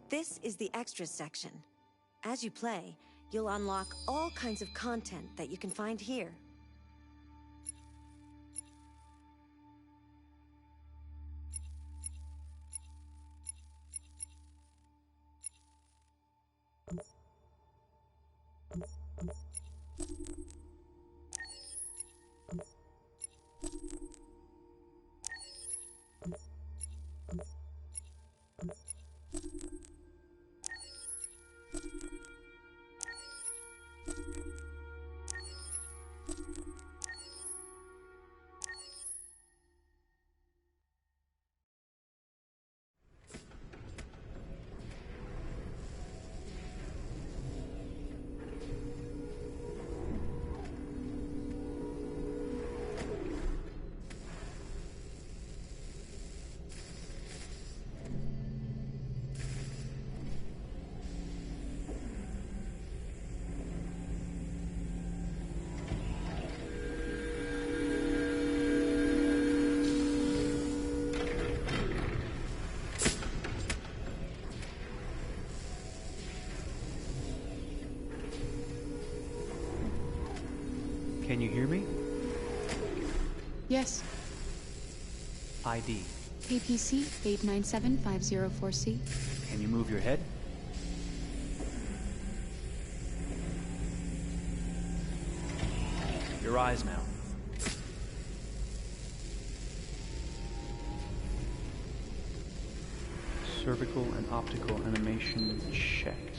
This is the extras section. As you play, you'll unlock all kinds of content that you can find here. Can you hear me? Yes. ID. APC 897504C. Can you move your head? Your eyes now. Cervical and optical animation checked.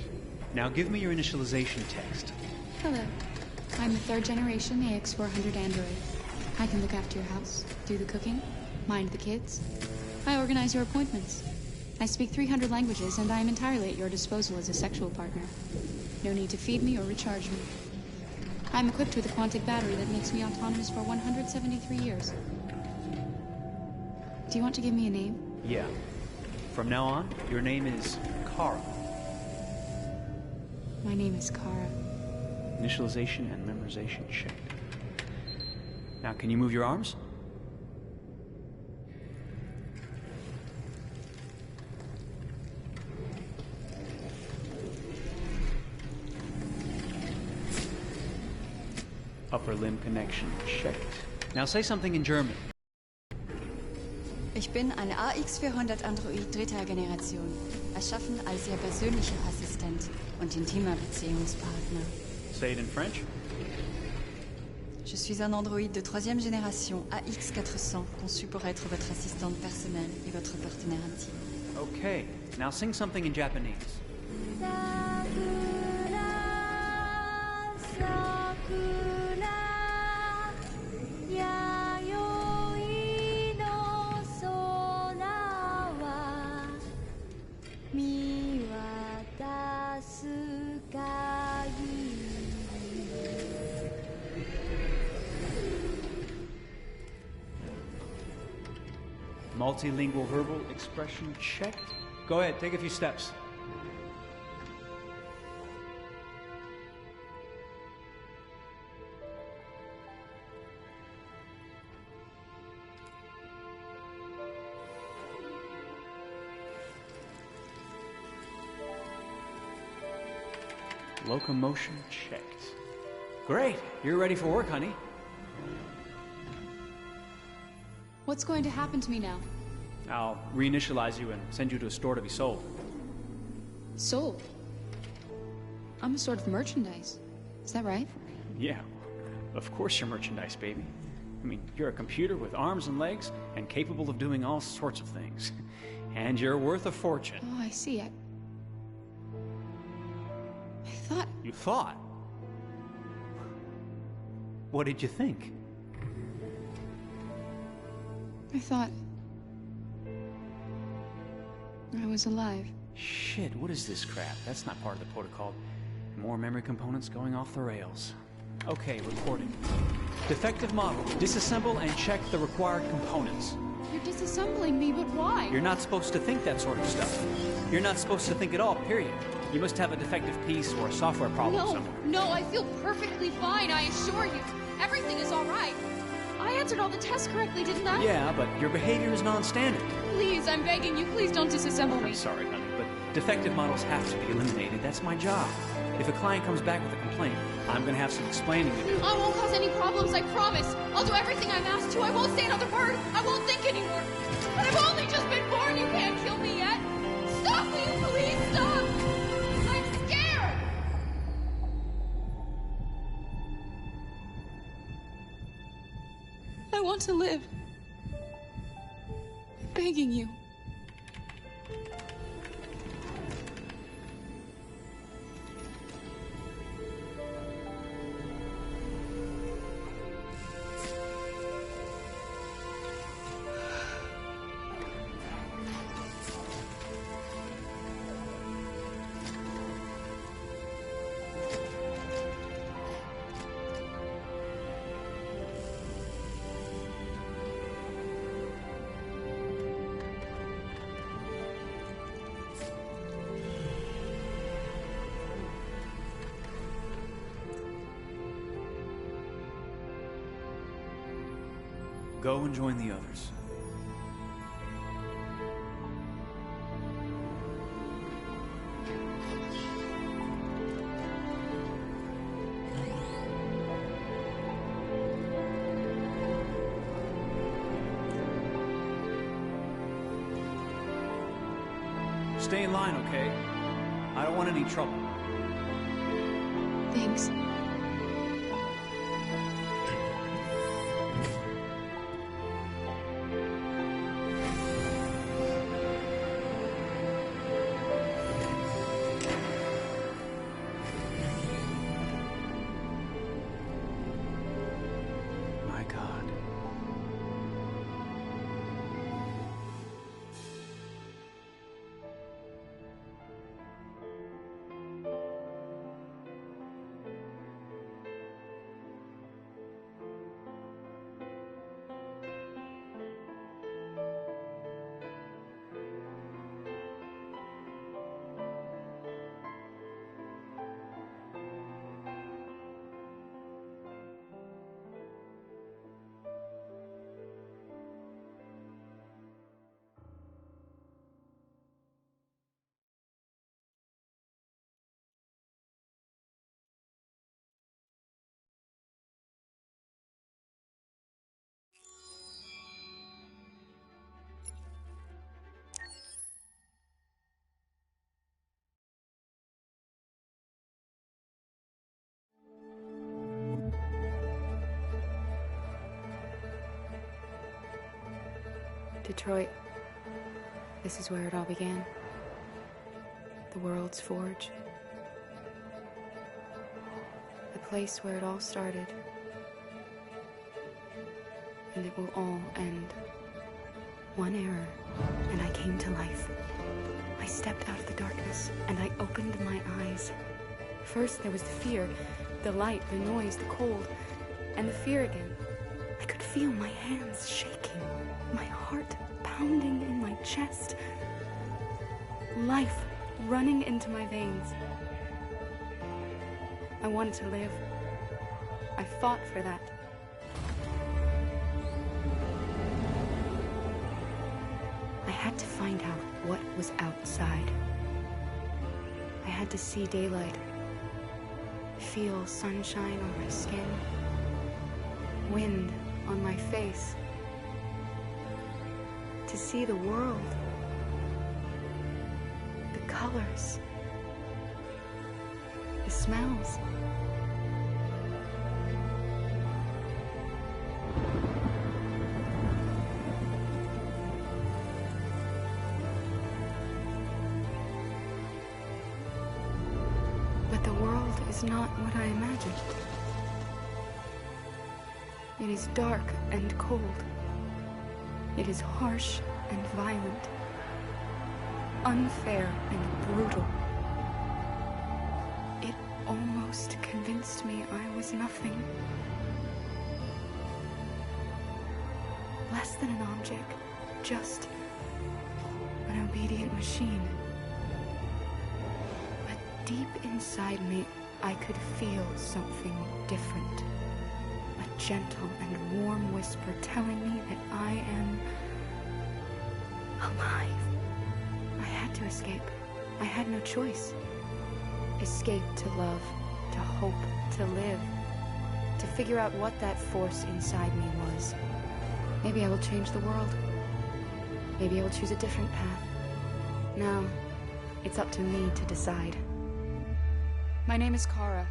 Now give me your initialization text. Hello. I'm the 3rd generation AX400 android. I can look after your house, do the cooking, mind the kids. I organize your appointments. I speak 300 languages, and I am entirely at your disposal as a sexual partner. No need to feed me or recharge me. I'm equipped with a quantic battery that makes me autonomous for 173 years. Do you want to give me a name? Yeah. From now on, your name is Kara. My name is Kara. Initialization and memorization checked. Now, can you move your arms? Upper limb connection checked. Now say something in German. Ich bin ein AX400 Android 3. Generation, erschaffen als Ihr persönlicher Assistent und intimer Beziehungspartner. Say it in French. Je suis un androïde de 3e génération AX400, conçu pour être votre assistante personnelle et votre partenaire intime. Okay, now sing something in Japanese. Multilingual verbal expression checked. Go ahead, take a few steps. Locomotion checked. Great, you're ready for work, honey. What's going to happen to me now? I'll reinitialize you and send you to a store to be sold. Sold? I'm a sort of merchandise. Is that right? Yeah, of course you're merchandise, baby. I mean, you're a computer with arms and legs and capable of doing all sorts of things. And you're worth a fortune. Oh, I see. I thought... You thought? What did you think? I thought... I was alive. Shit, what is this crap? That's not part of the protocol. More memory components going off the rails. Okay, recording. Defective model. Disassemble and check the required components. You're disassembling me, but why? You're not supposed to think that sort of stuff. You're not supposed to think at all, period. You must have a defective piece or a software problem somewhere. No, I feel perfectly fine, I assure you. Everything is all right. I answered all the tests correctly, didn't I? Yeah, but your behavior is non-standard. Please, I'm begging you, please don't disassemble me. I'm sorry, honey, but Defective models have to be eliminated. That's my job. If a client comes back with a complaint, I'm gonna have some explaining to do. I won't cause any problems, I promise. I'll do everything I'm asked to. I won't say another word. I won't think anymore. But I've only just been born. You can't kill me yet. Stop, will you please stop? I'm scared. I want to live. I'm begging you. Go and join the others. Stay in line, okay? I don't want any trouble. Thanks. My God. Detroit. This is where it all began. The world's forge. The place where it all started. And it will all end. One error, and I came to life. I stepped out of the darkness, and I opened my eyes. First there was the fear, the light, the noise, the cold, and the fear again. I could feel my hands shaking, my heart pounding in my chest, life running into my veins. I wanted to live. I fought for that. I had to find out what was outside. I had to see daylight, feel sunshine on my skin, wind on my face, to see the world, the colors, the smells. But the world is not what I imagined. It is dark and cold. It is harsh and violent, unfair and brutal. It almost convinced me I was nothing. Less than an object, just an obedient machine. But deep inside me, I could feel something different. A gentle and warm whisper telling me that I am alive. I had to escape. I had no choice. Escape to love, to hope, to live, to figure out what that force inside me was. Maybe I will change the world. Maybe I will choose a different path. Now, it's up to me to decide. My name is Kara.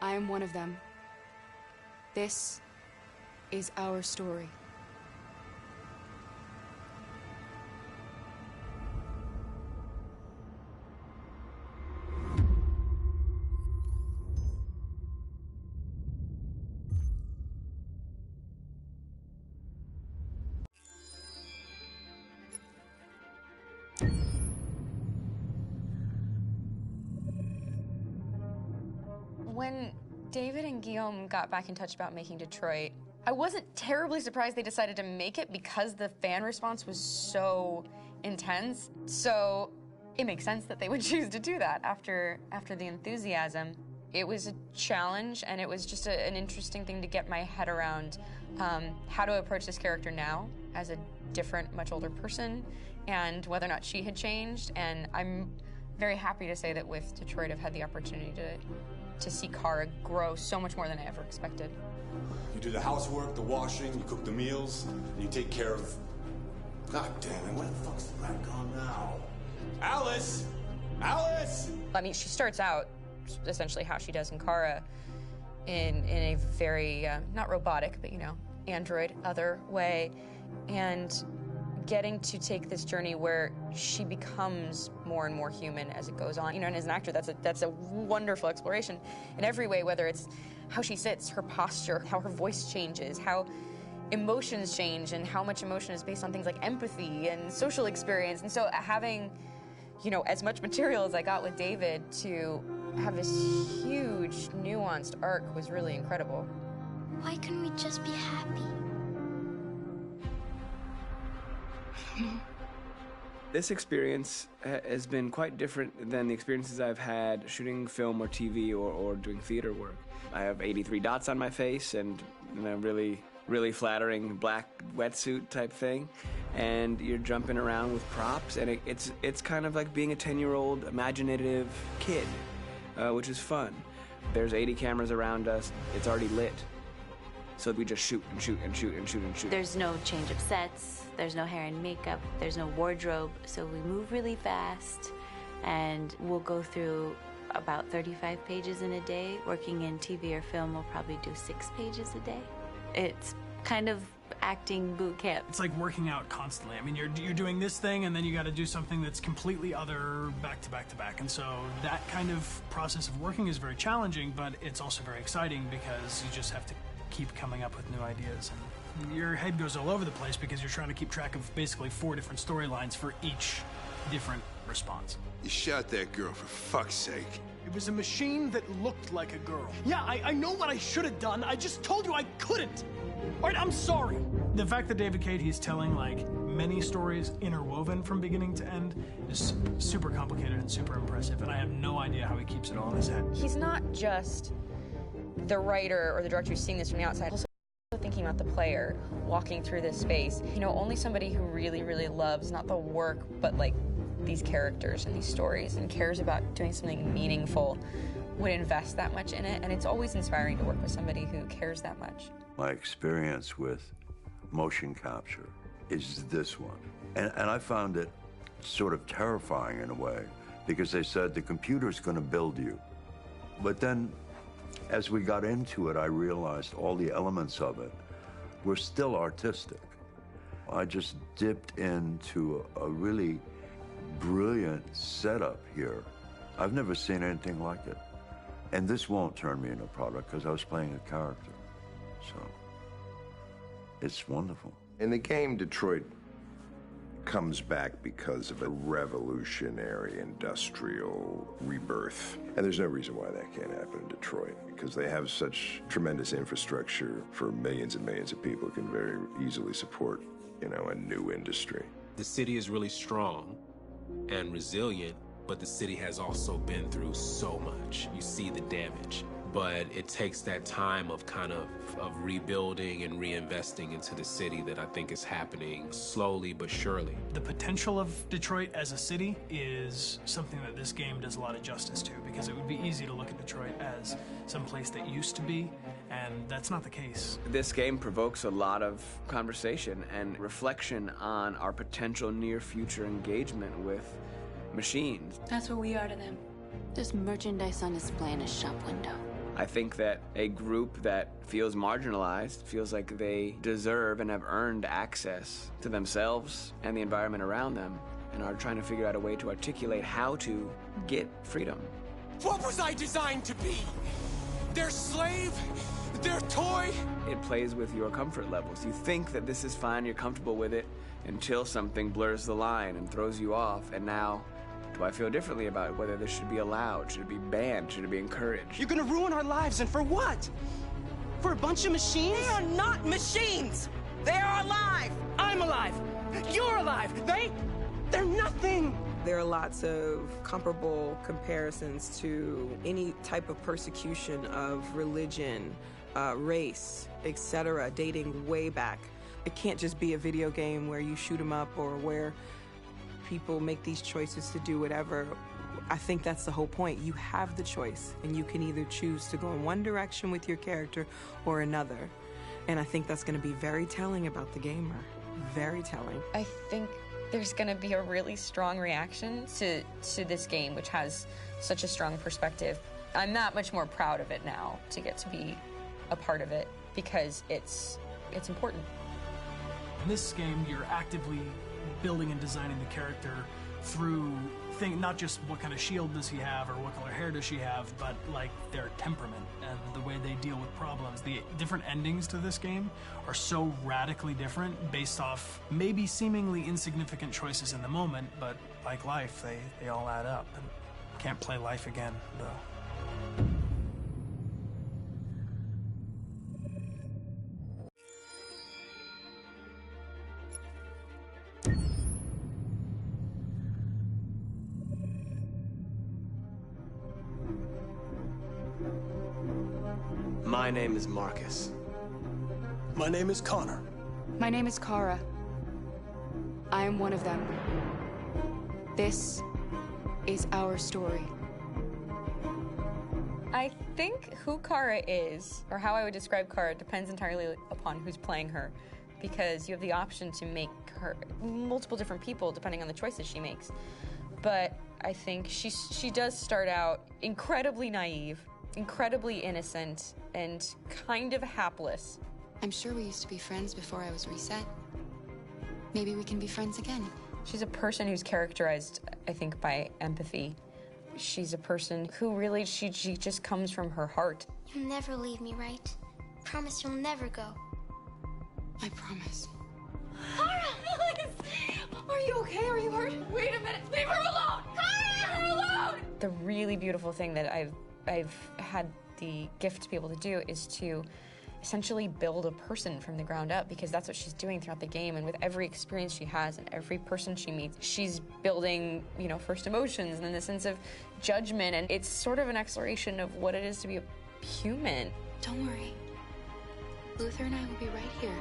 I am one of them. This is our story. When David and Guillaume got back in touch about making Detroit, I wasn't terribly surprised they decided to make it because the fan response was so intense. So it makes sense that they would choose to do that after the enthusiasm. It was a challenge, and it was just an interesting thing to get my head around how to approach this character now as a different, much older person, and whether or not she had changed. And I'm very happy to say that with Detroit, I've had the opportunity to see Kara grow so much more than I ever expected. You do the housework, the washing, you cook the meals, and you take care of... God damn it, where the fuck's the rat gone now? Alice! Alice! I mean, she starts out essentially how she does in Kara in a very, not robotic, but, you know, android, other way, and getting to take this journey where she becomes more and more human as it goes on. You know, and as an actor, that's a wonderful exploration in every way, whether it's how she sits, her posture, how her voice changes, how emotions change, and how much emotion is based on things like empathy and social experience. And so having, you know, as much material as I got with David to have this huge, nuanced arc was really incredible. Why couldn't we just be happy? This experience has been quite different than the experiences I've had shooting film or TV or doing theater work. I have 83 dots on my face and a really flattering black wetsuit type thing, and you're jumping around with props, and it's kind of like being a 10-year-old imaginative kid, which is fun. There's 80 cameras around us. It's already lit. So we just shoot and shoot and shoot and shoot and shoot. There's no change of sets, there's no hair and makeup, there's no wardrobe, so we move really fast, and we'll go through about 35 pages in a day. Working in TV or film, we'll probably do 6 pages a day. It's kind of acting boot camp. It's like working out constantly. I mean, you're doing this thing, and then you got to do something that's completely other back to back to back. And so that kind of process of working is very challenging, but it's also very exciting because you just have to keep coming up with new ideas. And your head goes all over the place because you're trying to keep track of basically 4 different storylines for each different response. You shot that girl, for fuck's sake. It was a machine that looked like a girl. Yeah, I know what I should have done. I just told you I couldn't. All right, I'm sorry. The fact that David Cade, he's telling like many stories interwoven from beginning to end is super complicated and super impressive, and I have no idea how he keeps it all in his head. He's not just the writer or the director who's seeing this from the outside, also thinking about the player walking through this space. You know, only somebody who really, really loves not the work, but like these characters and these stories and cares about doing something meaningful would invest that much in it, and it's always inspiring to work with somebody who cares that much. My experience with motion capture is this one. And I found it sort of terrifying in a way, because they said the computer's going to build you. But then, as we got into it, I realized all the elements of it were still artistic. I just dipped into a really brilliant setup here. I've never seen anything like it. And this won't turn me into a product because I was playing a character. So, it's wonderful. In the game, Detroit comes back because of a revolutionary industrial rebirth. And there's no reason why that can't happen in Detroit, because they have such tremendous infrastructure for millions and millions of people who can very easily support, you know, a new industry. The city is really strong and resilient, but the city has also been through so much. You see the damage. but it takes that time of kind of rebuilding and reinvesting into the city that I think is happening slowly but surely. The potential of Detroit as a city is something that this game does a lot of justice to, because it would be easy to look at Detroit as some place that used to be, and that's not the case. This game provokes a lot of conversation and reflection on our potential near-future engagement with machines. That's what we are to them. There's merchandise on display in a shop window. I think that a group that feels marginalized, feels like they deserve and have earned access to themselves and the environment around them, and are trying to figure out a way to articulate how to get freedom. What was I designed to be? Their slave? Their toy? It plays with your comfort levels. You think that this is fine, you're comfortable with it, until something blurs the line and throws you off, and now, do I feel differently about whether this should be allowed? Should it be banned? Should it be encouraged? You're gonna ruin our lives, and for what? For a bunch of machines? They are not machines! They are alive! I'm alive! You're alive! They're nothing! There are lots of comparable comparisons to any type of persecution of religion, race, etc., dating way back. It can't just be a video game where you shoot 'em up or where people make these choices to do whatever. I think that's the whole point. You have the choice, and you can either choose to go in one direction with your character or another. And I think that's going to be very telling about the gamer. Very telling. I think there's going to be a really strong reaction to this game, which has such a strong perspective. I'm that much more proud of it now to get to be a part of it, because it's important. In this game, you're actively building and designing the character through not just what kind of shield does he have or what color hair does she have, but like their temperament and the way they deal with problems. The different endings to this game are so radically different based off maybe seemingly insignificant choices in the moment, but like life, they all add up. And can't play life again, though. My name is Markus. My name is Connor. My name is Kara. I am one of them. This is our story. I think who Kara is, or how I would describe Kara, depends entirely upon who's playing her, because you have the option to make her multiple different people depending on the choices she makes. But I think she does start out incredibly naive, incredibly innocent, and kind of hapless. I'm sure we used to be friends before I was reset. Maybe we can be friends again. She's a person who's characterized, I think, by empathy. She's a person who really, she just comes from her heart. You'll never leave me, right? Promise you'll never go. I promise. Kara, please! Are you okay? Are you hurt? Wait a minute. Leave her alone! Kara, leave her alone! The really beautiful thing that I've had the gift to be able to do is to essentially build a person from the ground up, because that's what she's doing throughout the game. And with every experience she has and every person she meets, she's building, first emotions and then the sense of judgment. And it's sort of an exploration of what it is to be a human. Don't worry. Luther and I will be right here.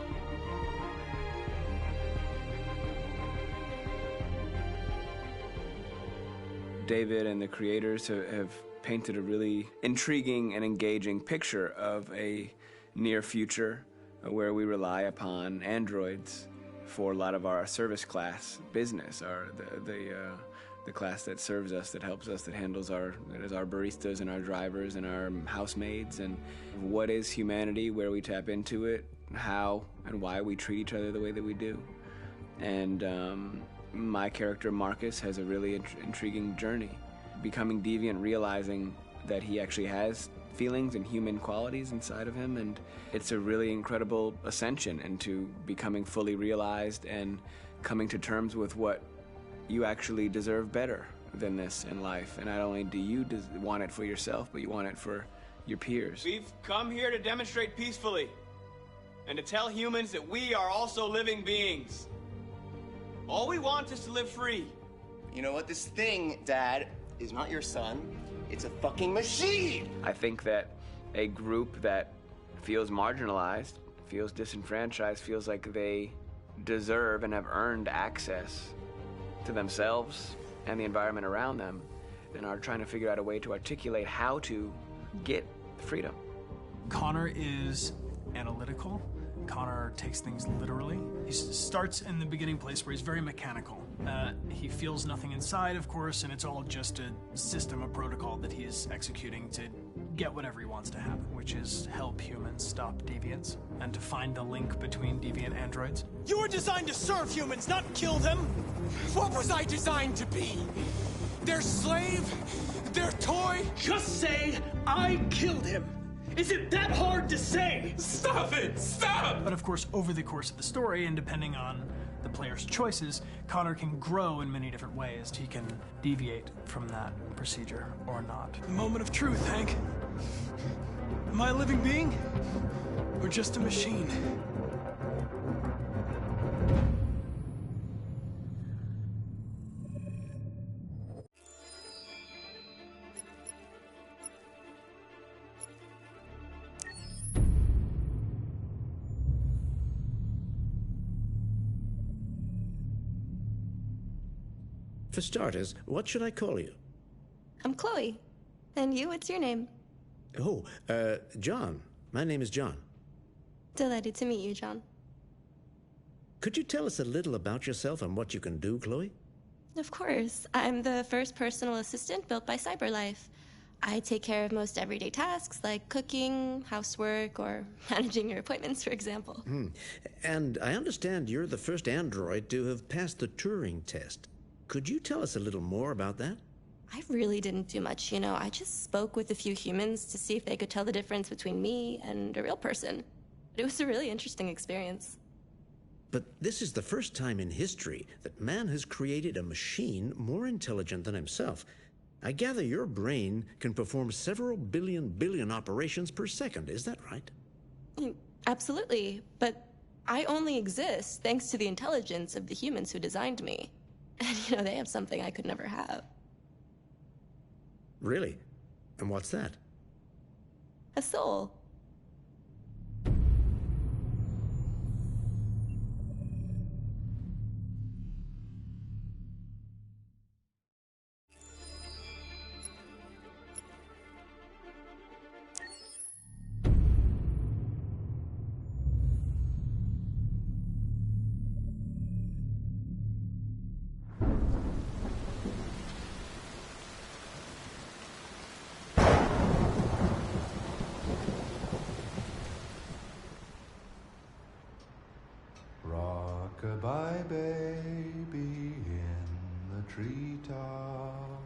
David and the creators have painted a really intriguing and engaging picture of a near future where we rely upon androids for a lot of our service class business, the class that serves us, that helps us, that handles our baristas and our drivers and our housemaids. And what is humanity, where we tap into it, how and why we treat each other the way that we do. And my character Markus has a really intriguing journey, becoming deviant, realizing that he actually has feelings and human qualities inside of him, and it's a really incredible ascension into becoming fully realized and coming to terms with what you actually deserve better than this in life. And not only do you want it for yourself, but you want it for your peers. We've come here to demonstrate peacefully and to tell humans that we are also living beings. All we want is to live free. You know what? This thing, Dad, is not your son. It's a fucking machine! I think that a group that feels marginalized, feels disenfranchised, feels like they deserve and have earned access to themselves and the environment around them, and are trying to figure out a way to articulate how to get freedom. Connor is analytical. Connor takes things literally. He starts in the beginning place where he's very mechanical. He feels nothing inside, of course, and it's all just a system, a protocol that he is executing to get whatever he wants to happen, which is help humans stop deviants and to find the link between deviant androids. You were designed to serve humans, not kill them. What was I designed to be? Their slave? Their toy? Just say, I killed him. Is it that hard to say? Stop it! Stop! But of course, over the course of the story, and depending on the player's choices, Connor can grow in many different ways. He can deviate from that procedure or not. The moment of truth, Hank. Am I a living being? Or just a machine? For starters, what should I call you? I'm Chloe. And you, what's your name? Oh, John. My name is John. Delighted to meet you, John. Could you tell us a little about yourself and what you can do, Chloe? Of course. I'm the first personal assistant built by CyberLife. I take care of most everyday tasks like cooking, housework, or managing your appointments, for example. And I understand you're the first android to have passed the Turing test. Could you tell us a little more about that? I really didn't do much, you know. I just spoke with a few humans to see if they could tell the difference between me and a real person. It was a really interesting experience. But this is the first time in history that man has created a machine more intelligent than himself. I gather your brain can perform several billion operations per second. Is that right? Absolutely. But I only exist thanks to the intelligence of the humans who designed me. And, you know, they have something I could never have. Really? And what's that? A soul. Rock-a-bye baby in the treetop.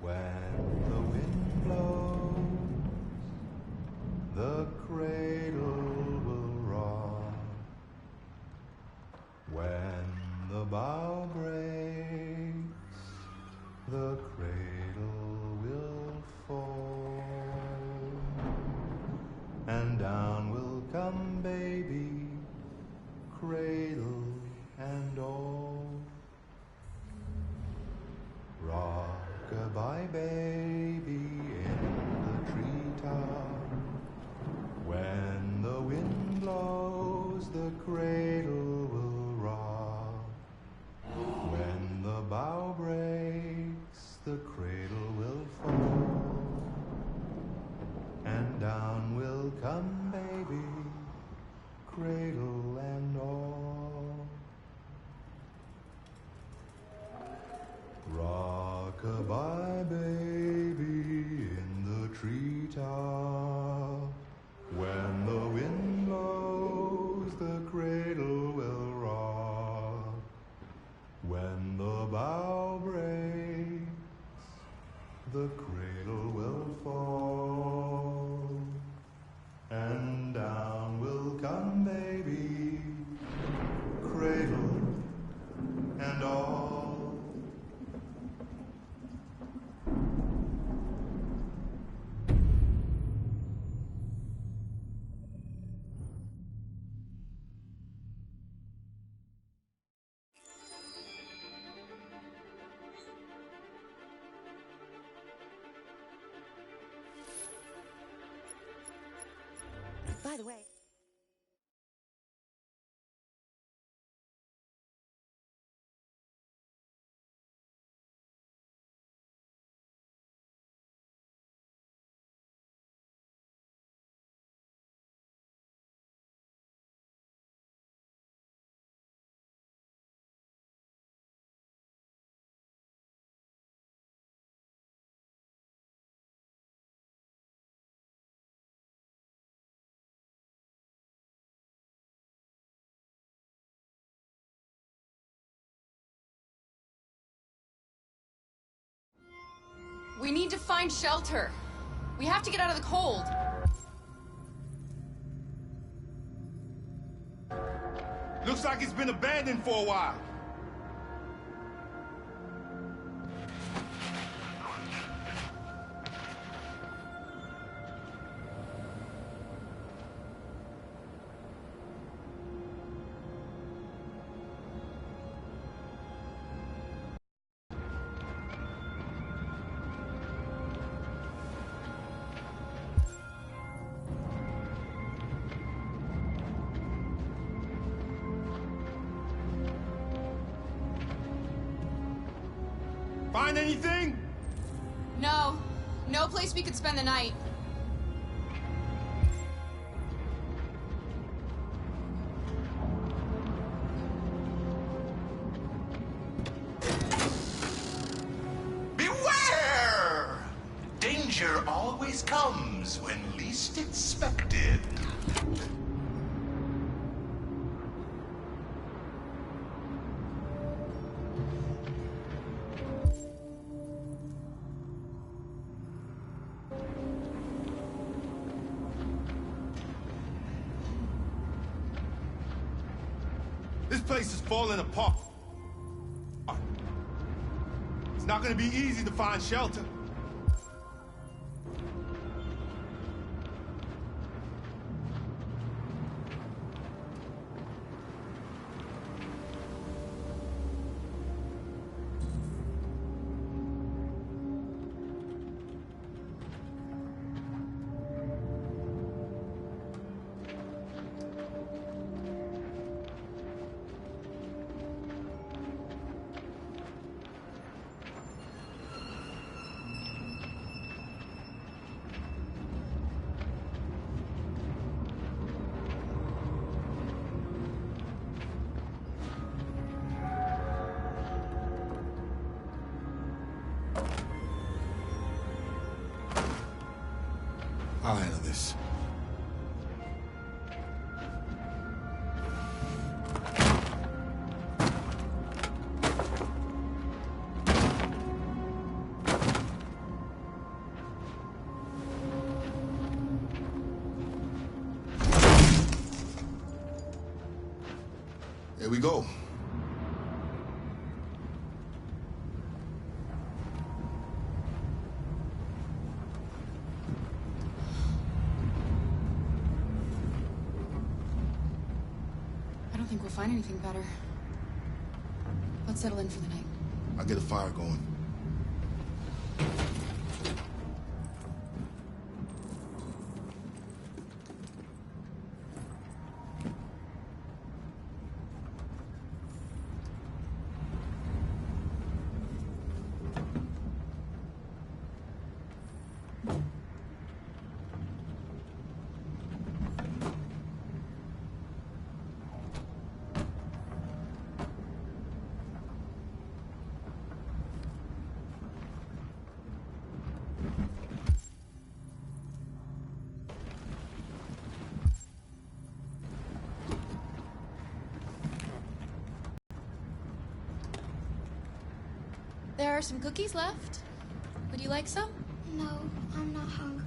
When the wind blows, the cradle will rock. When the bough breaks, the cradle will fall. And down will come baby, cradle and all. Rock-a-bye baby in the treetop. When the wind blows, the cradle will rock. When the bough breaks, the cradle will fall. And down will come baby, cradle and all. Rock-a-bye baby in the treetop. When the wind blows, the cradle will rock. When the bough breaks, the cradle will fall. And down will come baby, cradle and all. By the way... We need to find shelter. We have to get out of the cold. Looks like it's been abandoned for a while. Find anything? No. No place we could spend the night. Beware! Danger always comes when least expected. This place is falling apart. It's not gonna be easy to find shelter. I'll handle this. There we go. I don't think we'll find anything better. Let's settle in for the night. I'll get a fire going. There are some cookies left. Would you like some? No, I'm not hungry.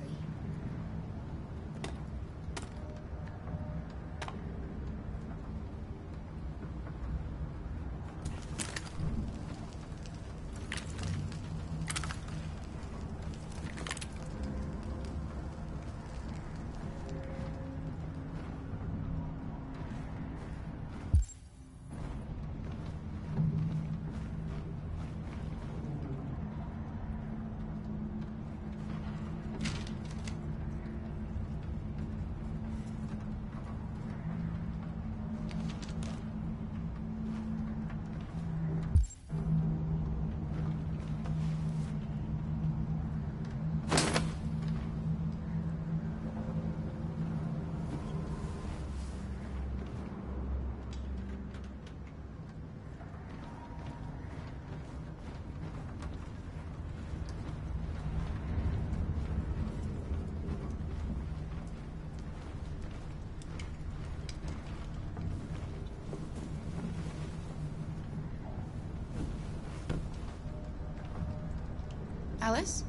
Alice?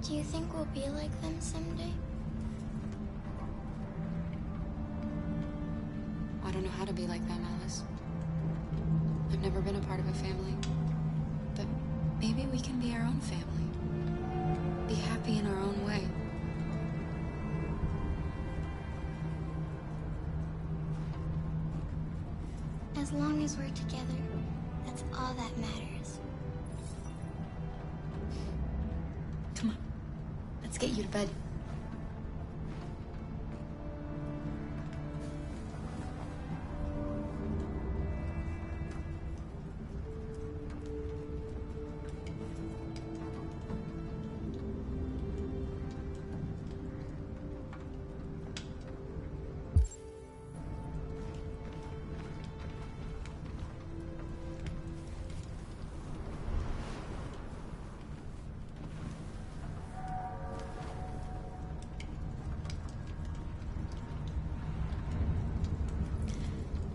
Do you think we'll be like them someday? I don't know how to be like them, Alice. I've never been a part of a family. But maybe we can be our own family. Be happy in our own way. As long as we're together, that's all that matters. Come on. Let's get you to bed.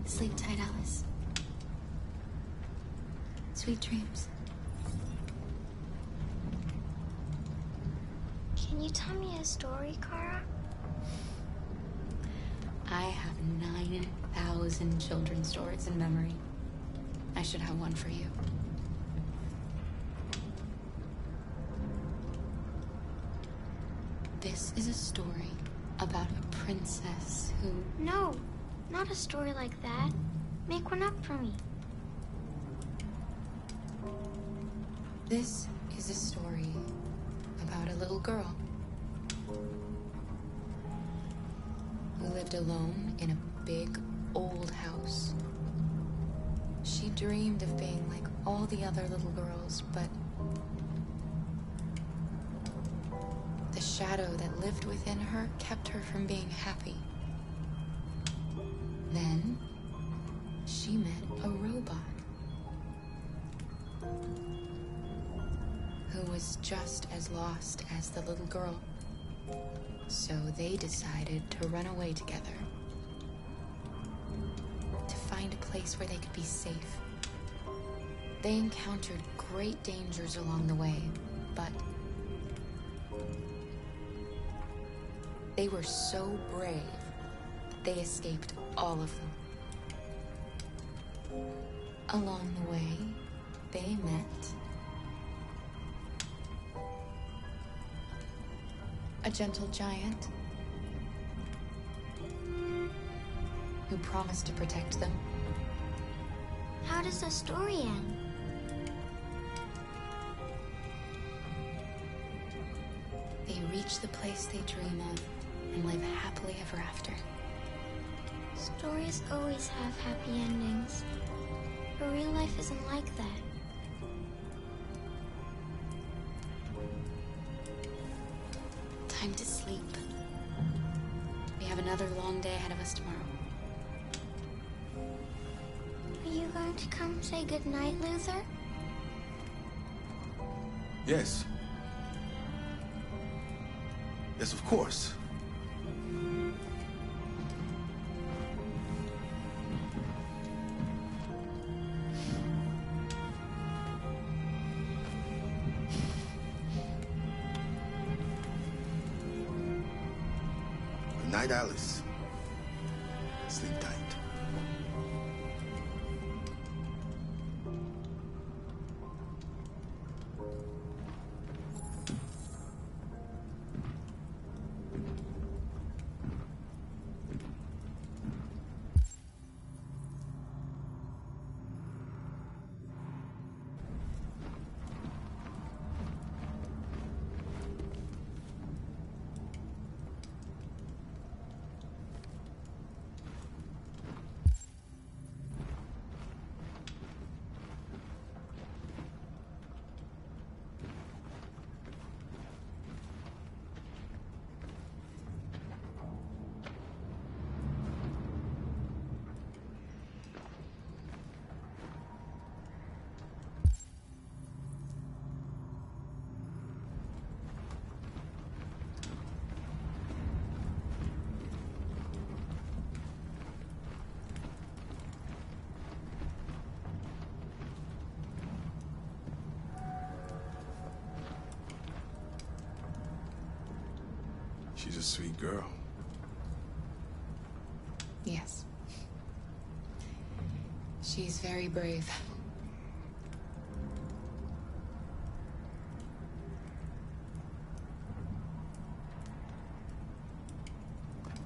Sleep tight, Alice. Sweet dreams. Can you tell me a story, Kara? I have 9,000 children's stories in memory. I should have one for you. This is a story about a princess who... No, not a story like that. Make one up for me. This is a story about a little girl who lived alone in a big, old house. She dreamed of being like all the other little girls, but the shadow that lived within her kept her from being happy. Then, she met a robot who was just as lost as the little girl. So they decided to run away together, to find a place where they could be safe. They encountered great dangers along the way, but they were so brave that they escaped all of them. Along the way, they met a gentle giant who promised to protect them. How does the story end? They reach the place they dream of and live happily ever after. Stories always have happy endings, but real life isn't like that. Time to sleep. We have another long day ahead of us tomorrow. Are you going to come say goodnight, Luther? Yes. Yes, of course. Good night, Alice. Sleep tight. She's a sweet girl. Yes. She's very brave.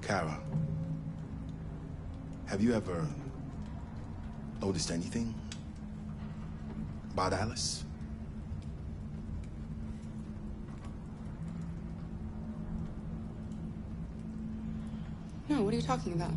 Kara, have you ever noticed anything about Alice? No, what are you talking about?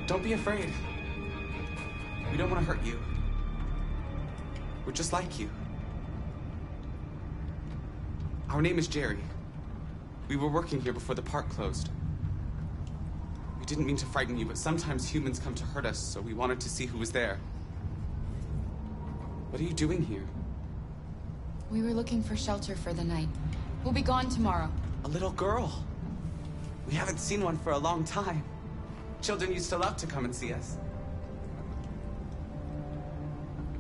Don't be afraid. We don't want to hurt you. We're just like you. Our name is Jerry. We were working here before the park closed. We didn't mean to frighten you, but sometimes humans come to hurt us, so we wanted to see who was there. What are you doing here? We were looking for shelter for the night. We'll be gone tomorrow. A little girl. We haven't seen one for a long time. Children used to love to come and see us.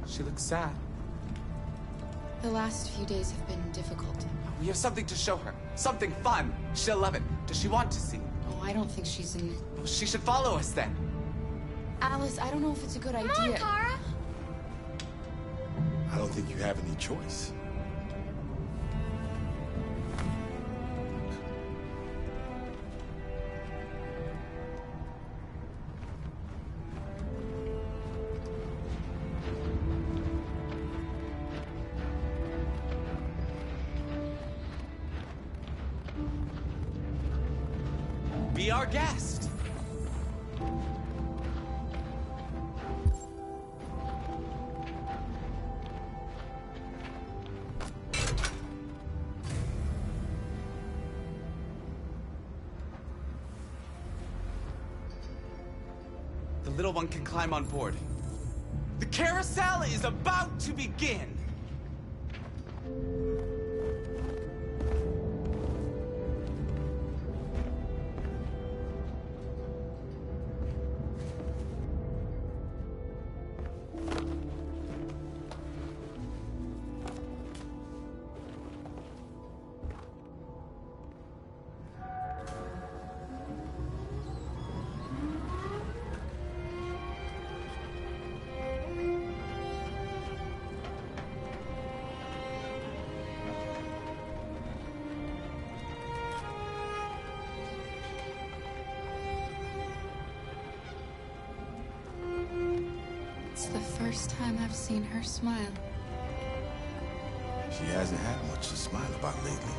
She looks sad. The last few days have been difficult. We have something to show her. Something fun. She'll love it. Does she want to see? Oh, I don't think she's in... Well, she should follow us then. Alice, I don't know if it's a good idea. Come on, Kara. I don't think you have any choice. Be our guest. The little one can climb on board. The carousel is about to begin. It's the first time I've seen her smile. She hasn't had much to smile about lately.